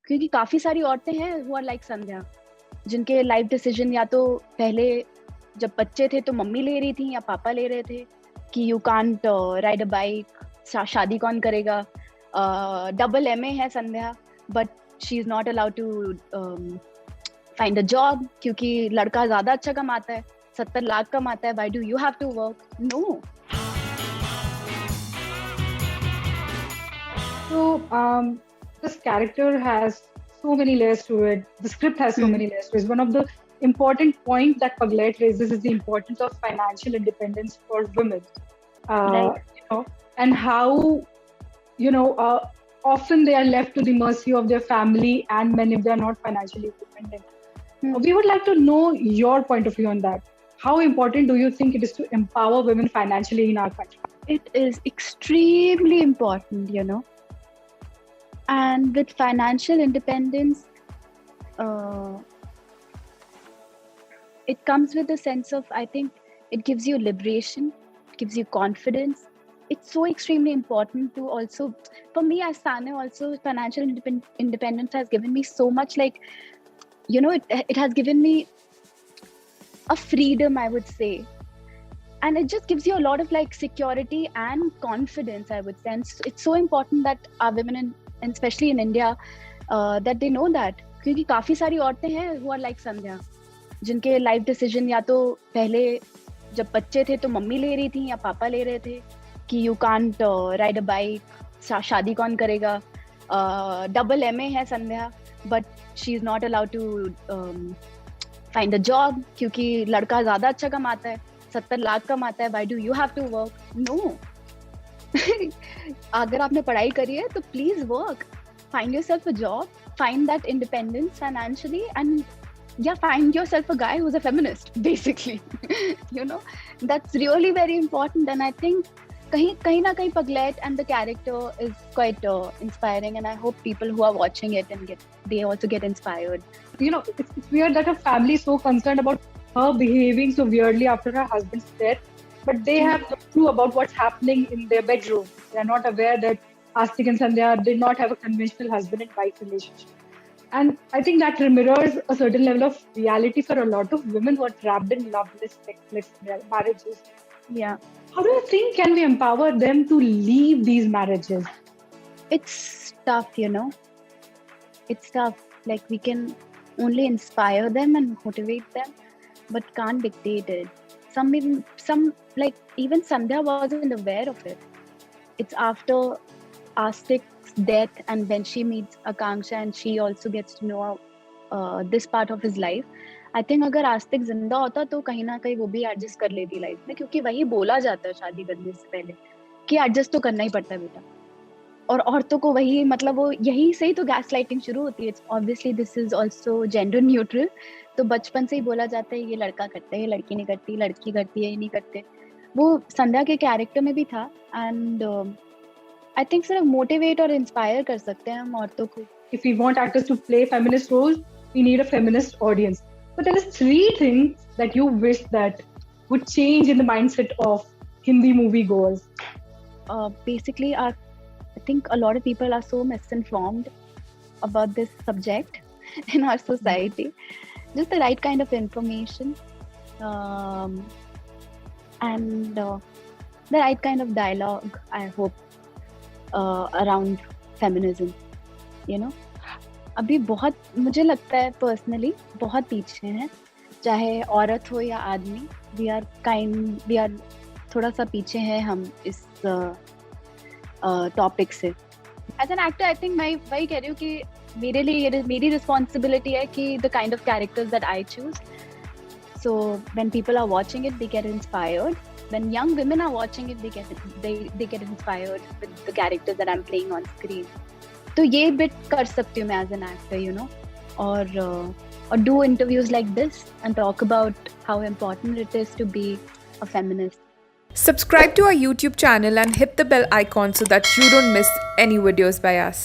क्योंकि काफी सारी औरतें हैं हु आर लाइक संध्या, जिनके लाइफ डिसीजन या तो पहले जब बच्चे थे तो मम्मी ले रही थी या पापा ले रहे थे कि you can't ride a bike, शादी कौन करेगा। डबल एमए है Sandhya, but she is not allowed to find a job क्योंकि लड़का ज्यादा अच्छा कमाता है, 70 लाख कमाता है। Why do you have to work? No. So this character has so many layers to it. The script has so many layers to it. One of the important points that Paglet raises is the importance of financial independence for women. Right. And how often they are left to the mercy of their family and men if they are not financially independent. We would like to know your point of view on that. How important do you think it is to empower women financially in our country? It is extremely important. And with financial independence, it comes with a sense of, I think, it gives you liberation, it gives you confidence. It's so extremely important to also, for me as Sane also, financial independence has given me so much, like, it has given me a freedom, I would say. And it just gives you a lot of like security and confidence, I would say. And it's so important that our women, and especially in India, that they know that. क्योंकि काफी सारी औरतें हैं who are like संध्या, जिनके life decision या तो पहले जब बच्चे थे तो मम्मी ले रही थी या पापा ले रहे थे कि you can't ride a bike, शादी कौन करेगा। डबल एमए है Sandhya, but she is not allowed to find a job क्योंकि लड़का ज्यादा अच्छा कमाता है, 70 लाख कमाता है। Why do you have to work? No. अगर आपने पढ़ाई करी है तो please work, find yourself a job, find that independence financially, and find yourself a guy who's a feminist, basically. That's really very important. And I think kahin na kahin Paglet and the character is quite inspiring, and I hope people who are watching it they also get inspired. It's weird that her family is so concerned about her behaving so weirdly after her husband's death, but they have no clue about what's happening in their bedroom. They are not aware that Astik and Sandhya did not have a conventional husband and wife relationship. And I think that mirrors a certain level of reality for a lot of women who are trapped in loveless, sexless marriages. Yeah. How do you think can we empower them to leave these marriages? It's tough, It's tough. Like, we can only inspire them and motivate them, but can't dictate it. Some like even Sandhya wasn't aware of it. It's after Astik's death and when she meets Akanksha and she also gets to know this part of his life. I think अगर आस्तिक जिंदा होता तो कहीं ना कहीं वो भी adjust कर लेती लाइफ में, क्योंकि वही बोला जाता है शादी करने से पहले कि एडजस्ट तो करना ही पड़ता है बेटा। और औरतों को वही, मतलब वो यही से ही तो गैस लाइटिंग शुरू होती है। Obviously this is also gender neutral, तो बचपन से ही बोला जाता है ये लड़का करता है, ये लड़की नहीं करती, लड़की करती है, ये नहीं करते। वो संध्या के कैरेक्टर में भी था। एंड आई थिंक सिर्फ मोटिवेट और इंस्पायर कर सकते हैं हम औरतों को। If we want actors to play feminist roles, we need a feminist audience. So tell us 3 things that you wish that would change in the mindset of Hindi movie goers. Basically, I think a lot of people are so misinformed about this subject in our society. Just the right kind of information and the right kind of dialogue, I hope, around feminism. अभी बहुत, मुझे लगता है personally बहुत पीछे हैं, चाहे औरत हो या आदमी। वी आर थोड़ा सा पीछे हैं हम इस टॉपिक से। As an actor I think मैं वही कह रही हूँ कि मेरे लिए मेरी रिस्पॉन्सिबिलिटी है कि the kind of characters that I choose, so when people are watching it they get inspired, when young women are watching it they get inspired with the characters that I'm playing on screen. तो ये bit कर सकती हूँ मैं as an actor, और do interviews like this and talk about how important it is to be a feminist. Subscribe to our YouTube channel and hit the bell icon so that you don't miss any videos by us.